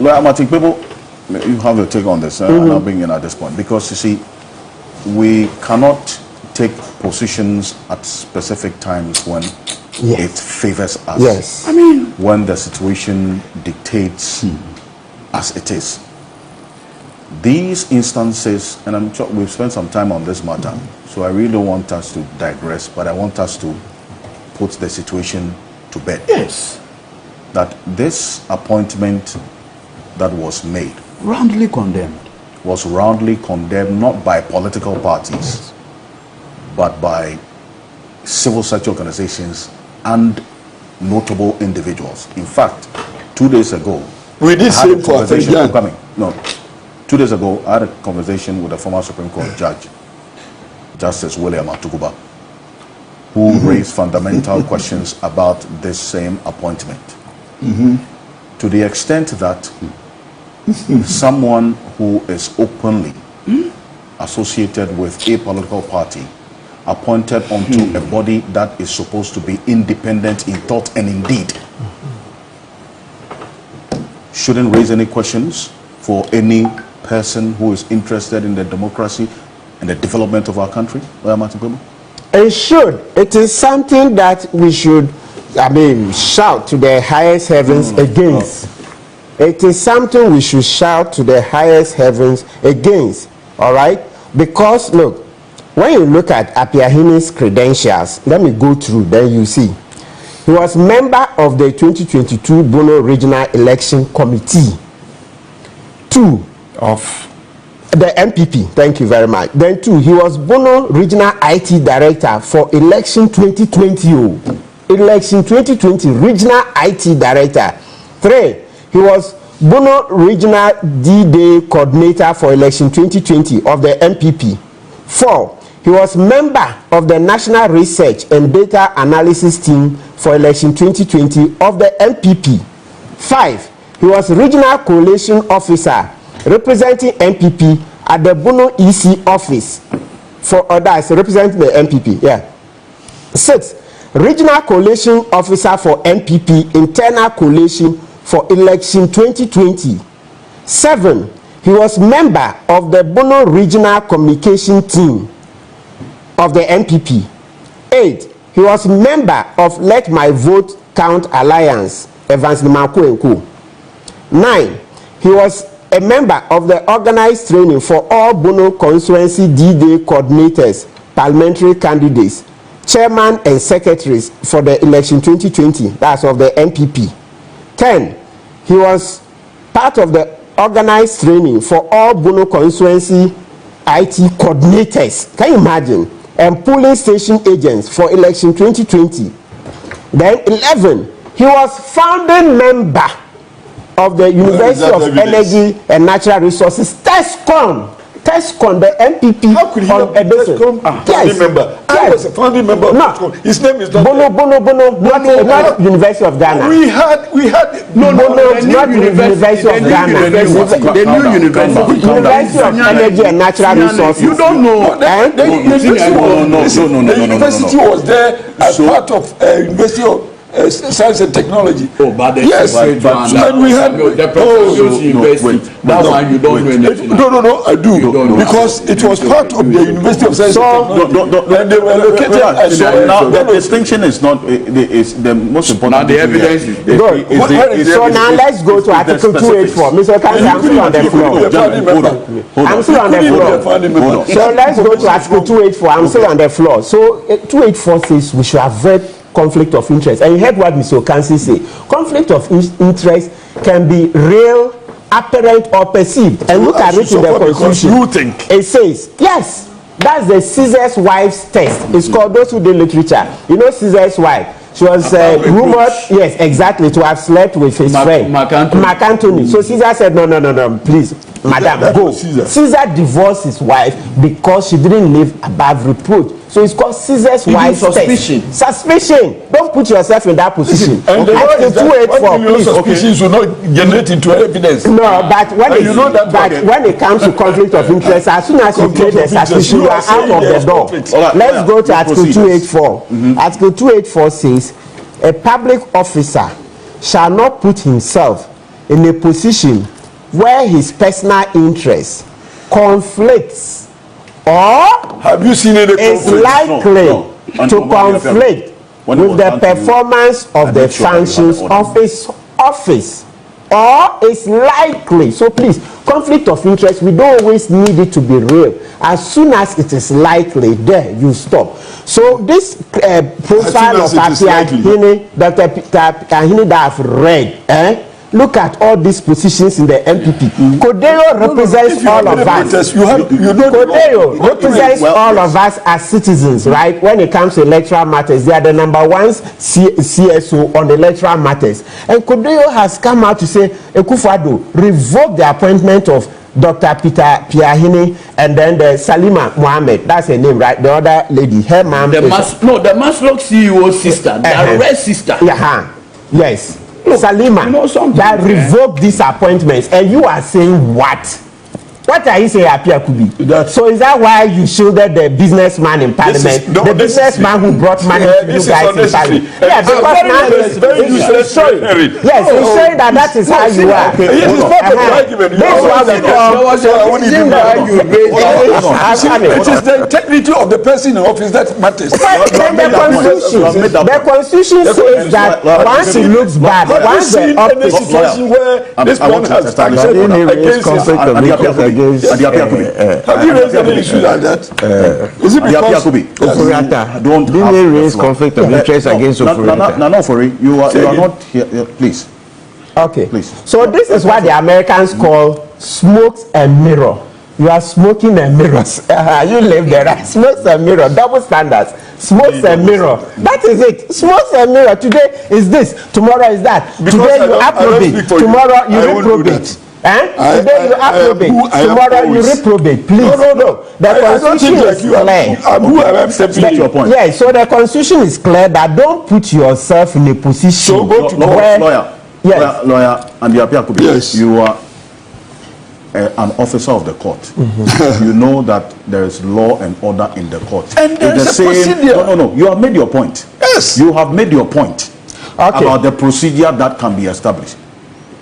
I think people, you have a take on this, and I'll bring in at this point, because you see, we cannot take positions at specific times when it favors us. Yes. I mean, when the situation dictates as it is. These instances, and I'm sure we've spent some time on this matter, so I really don't want us to digress, but I want us to put the situation to bed. Yes. That this appointment that was made Roundly condemned. was roundly condemned, not by political parties, but by civil society organizations and notable individuals. In fact, 2 days ago, we did say for coming. No, 2 days ago, I had a conversation with a former Supreme Court judge, Justice William Atuguba, who raised fundamental questions about this same appointment. To the extent that someone who is openly associated with a political party appointed onto a body that is supposed to be independent in thought and in deed shouldn't raise any questions for any person who is interested in the democracy and the development of our country. It should. It is something that we should, shout to the highest heavens against. It is something we should shout to the highest heavens against. All right? Because, look, when you look at Apiahini's credentials, let me go through, then you see. He was member of the 2022 Bono Regional Election Committee. 2 of the NPP. Thank you very much. Then 2, he was Bono Regional IT Director for Election 2020. Election 2020 Regional IT Director. 3, he was Bono Regional D-Day Coordinator for Election 2020 of the NPP. 4, he was member of the National Research and Data Analysis Team for Election 2020 of the NPP. 5, he was Regional Coalition Officer representing NPP at the Bono EC office for others representing the NPP. 6, Regional Coalition Officer for NPP Internal Coalition for Election 2020. 7, he was member of the Bono Regional Communication Team of the NPP. 8, he was member of Let My Vote Count Alliance, Evans Kweku. 9, he was a member of the organized training for all Bono constituency D-Day coordinators, parliamentary candidates, chairman and secretaries for the election 2020, that's of the NPP. 10, he was part of the organized training for all Bono constituency IT coordinators. Can you imagine? And polling station agents for election 2020. Then 11, he was founding member of the University of Energy and Natural Resources, TESCON, the NPP. How could he have been TESCON founding member? I was a founding member of TESCON. His name is not Bono, not University of Ghana. We had not University of Ghana. The new University of Energy and Natural Resources. You don't know. The university was there as part of University of Science and Technology. But yes, and we had university. That one you don't know anything. No, I do, because it was part of the University of Science and Technology, and they were located. Now the distinction is not is the most important. Now the evidence is so now let's go to Article 284. Mr. Kansi, I'm still on the floor. I'm still on the floor. So let's go to Article 284. I'm still on the floor. So 284 says we should avoid conflict of interest. And you heard what Mr. Kansi say. Conflict of interest can be real, apparent, or perceived. And look at it in the Constitution. You think it says, yes, that's the Caesar's wife's test. It's called, those who do literature. You know Caesar's wife. She was rumored, yes, exactly, to have slept with his friend Mark Antony. So Caesar said, no, please, madam, go. Caesar divorced his wife because she didn't live above reproach. So it's called Caesar's wife's suspicion. Test. Suspicion. Don't put yourself in that position. And the law is that suspicions will not generate into evidence. No, but when it comes to conflict of interest, as soon as you create a suspicion, you are out of the door. Let's go to Article 284. Article 284 says, a public officer shall not put himself in a position where his personal interest conflicts or have you seen any is conflict? likely No. to conflict with the performance of the functions of his office, or is likely. So please, conflict of interest, we don't always need it to be real. As soon as it is likely, there you stop. So this profile of Dr. Ahini that I've read, look at all these positions in the NPP. Kodeo represents all of us. Kodeo represents all of us as citizens, right? When it comes to electoral matters, they are the number one CSO on the electoral matters. And Kodeo has come out to say, Ekufuado revoke the appointment of Dr. Peter Piahini and then the Salima Mohammed. That's her name, right? The other lady, her mom. The Maslok CEO sister, the red sister. Yeah, yes. Look, Salima, that revoked these appointments, and you are saying what? What are you saying, Apia Kubi? So is that why you shielded the businessman in parliament? The businessman who brought money to you guys in parliament? Yeah, because now it's showing. Yes, it's showing that is how you are. It is not an argument. This is what we call. It is the integrity of the person in office that matters. The constitution says that once it looks bad, once the office situation where this man has acted against his have you raised any issue like that? Is it because didn't raise conflict of interest against Ofurata? No, for it. You are not here. Please. Okay. Please. So this is what the Americans call smokes and mirror. You are smoking and mirrors. You live there, right? Smokes and mirror, double standards. Smokes and mirror. That is it. Smokes and mirror. Today is this. Tomorrow is that. Today you approbate. Tomorrow you reprobate. Today you approbate, tomorrow you reprobate. Please. No. The constitution is clear. Yes, so the constitution is clear that don't put yourself in a position where lawyer and yes, you are an officer of the court. You know that there is law and order in the court. And there's a procedure. No. You have made your point. Yes. You have made your point about the procedure that can be established.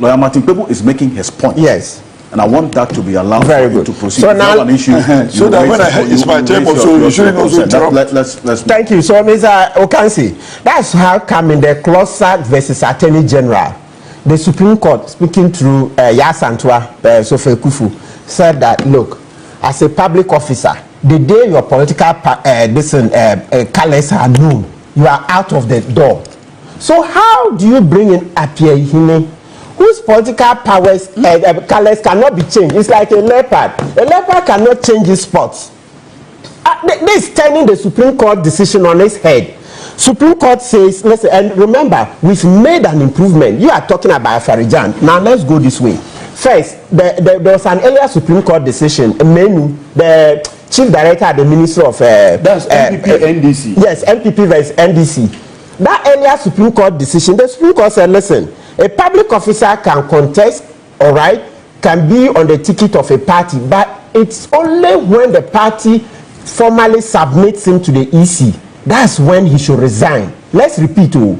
Lawyer Martin Kpebu is making his point. Yes. And I want that to be allowed to proceed. So now, an issue, so that when it's my time also, you shouldn't also drop. Let's thank you. So, Mr. Okansi, that's how come in the Closak versus Attorney General, the Supreme Court, speaking through Yasantwa Sofekufu, said that, look, as a public officer, the day your political colors are known, you are out of the door. So how do you bring in Apia Ihine, whose political powers colors cannot be changed? It's like a leopard. A leopard cannot change his spots. This is turning the Supreme Court decision on its head. Supreme Court says, listen, and remember, we've made an improvement. You are talking about Farijan. Now let's go this way. First, there was an earlier Supreme Court decision, Menu, the Chief Director at the Ministry of... that's NPP, NDC. Yes, NPP versus NDC. That earlier Supreme Court decision, the Supreme Court said, listen, a public officer can contest, all right, can be on the ticket of a party, but it's only when the party formally submits him to the EC. That's when he should resign. Let's repeat, a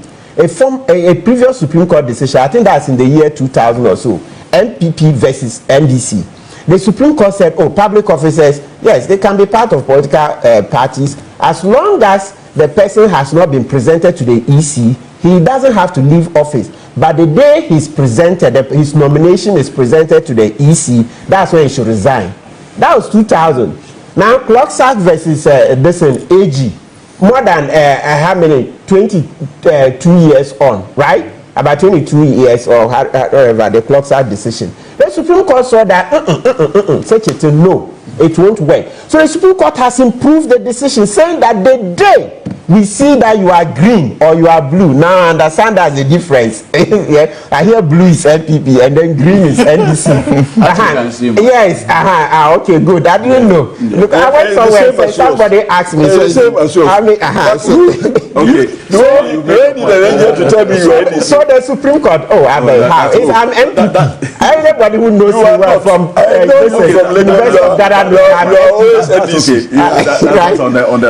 previous Supreme Court decision, I think that's in the year 2000 or so, NPP versus NDC. The Supreme Court said, public officers, yes, they can be part of political parties as long as the person has not been presented to the EC. He doesn't have to leave office. But the day he's presented, his nomination is presented to the EC, that's when he should resign. That was 2000. Now, Clocksack versus AG, more than how many? 22 years on, right? About 22 years or whatever, the Clocksack decision. The Supreme Court saw that, such a thing, no, it won't work. So the Supreme Court has improved the decision, saying that the day we see that you are green or you are blue, now I understand that's the difference. Yeah, I hear blue is NPP and then green is NDC. Yes, okay, good. I didn't know. Look, I went somewhere and somebody asked me. So the Supreme Court, I'm NPP. Everybody who knows me well from University of Ghana, on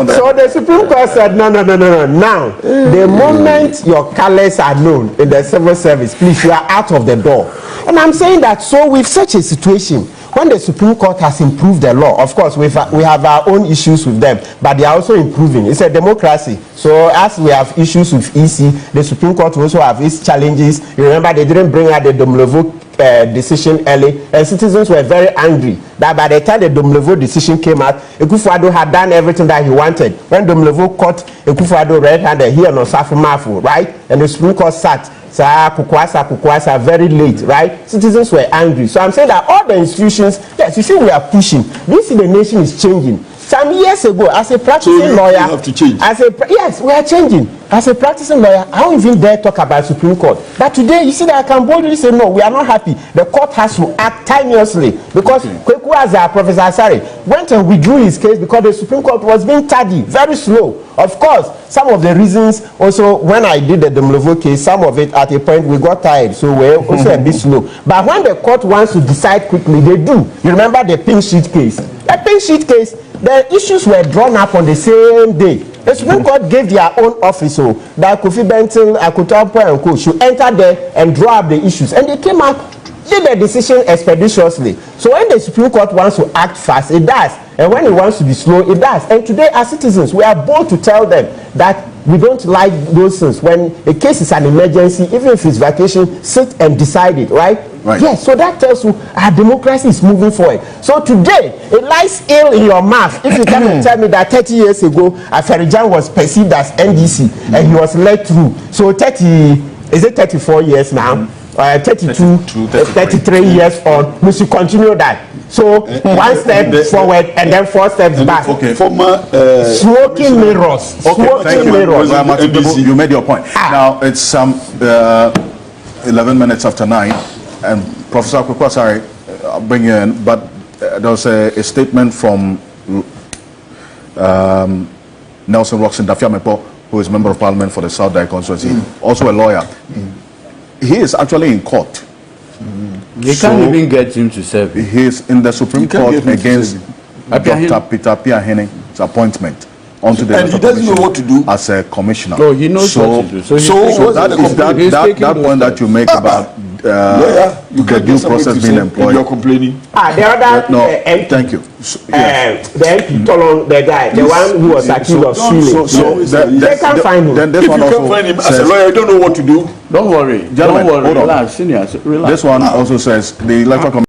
the on there. So the Supreme Court said, no. Now, the moment your colors are known in the civil service, please, you are out of the door. And I'm saying that, so with such a situation, when the Supreme Court has improved the law, of course, we have our own issues with them, but they are also improving. It's a democracy. So as we have issues with EC, the Supreme Court also have its challenges. You remember they didn't bring out the Domlevo decision early, and citizens were very angry that by the time the Domlevo decision came out, Akufo-Addo had done everything that he wanted. When Domlevo caught Akufo-Addo red-handed, he and Osafo Mafu, right? And the Supreme Court sat Kukwasa very late, right? Citizens were angry. So I'm saying that all the institutions, yes, you see we are pushing. This in the nation is changing. Some years ago, as a practicing lawyer, you have to change. Yes, we are changing. As a practicing lawyer, I don't even dare talk about Supreme Court. But today, you see that I can boldly say, no, we are not happy. The court has to act timeously because Kweku, as Professor Asare, went and withdrew his case because the Supreme Court was being tardy, very slow. Of course, some of the reasons also, when I did the Domlevo case, some of it at a point we got tired, so we're also a bit slow. But when the court wants to decide quickly, they do. You remember the pink sheet case? The pink sheet case, the issues were drawn up on the same day. The Supreme Court gave their own office, so that Kofi Bentil, Akutampo and Co. should enter there and draw up the issues. And they came out, did the decision expeditiously. So when the Supreme Court wants to act fast, it does. And when it wants to be slow, it does. And today, as citizens, we are bold to tell them that we don't like those things. When a case is an emergency, even if it's vacation, sit and decide it, right? Right. Yes, so that tells you our democracy is moving forward. So today, it lies ill in your mouth if you come and tell me that 30 years ago, Aferijan was perceived as NDC and he was let through. So 34 years now? 32, 33 years on, we should continue that. So one step forward and then 4 steps back. Okay. Former smoking mirrors. Okay, Smoking thank you. mirrors. You made your point. Now it's 11 minutes after 9, and Professor Kweku, sorry, I'll bring you in, but there was a statement from Nelson Roxon Dafiamepo, who is member of parliament for the South Dai constituency, also a lawyer. He is actually in court. They can't even get him to serve. He is in the Supreme Court against Dr. Peter Piahene's appointment onto the and he doesn't know what to do as a commissioner. No, he knows what to do. So that is that point that you make about the due process being employed. You're complaining. The other MP, thank you. the MP Tolong, the guy, the one who was accused of stealing. They can't find him. Then this If one you can't also find him as says, a lawyer, you don't know what to do. Don't worry. Gentlemen, Don't worry. hold on. Relax, seniors. Relax. This one also says the electoral commission